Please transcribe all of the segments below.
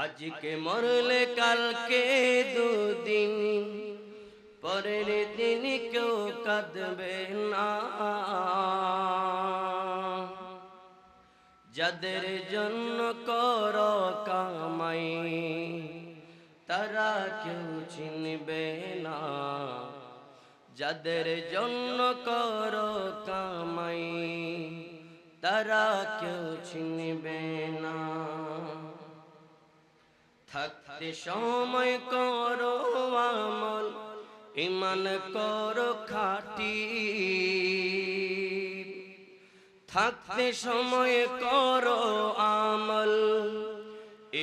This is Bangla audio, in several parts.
আজকে মরলে কালকে দুদিন, পরের দিন কেউ কাঁদবে না। যাদের জন্য করো কামাই তারা কেউ চিনবে না। যাদের জন্য করো কামাই তারা কেউ চিনবে না। থাকতে সময় করো আমল, ঈমান করো খাঁটি। থাকতে সময় করো আমল,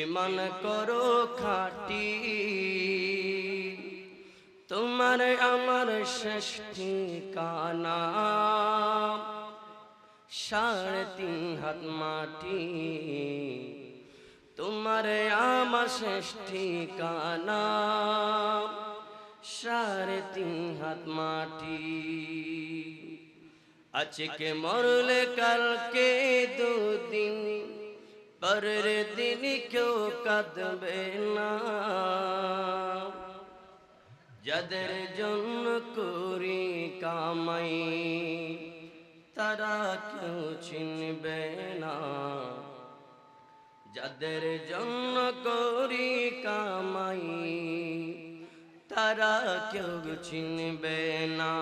ঈমান করো খাঁটি। তোমার আমার শেষ ঠিকানা 3.5 হাত মাটি। তোমার আমার শেষ ঠিকানা 3.5 হাত মাটি। আজকে মরলে কালকে দুদিন, পরের দিন কেউ কাঁদবে না। যাদের জন্য করি কামাই তারা কেউ চিনবে না। যাদের জন্য করি কামাই তারা কেউ চিনবে না।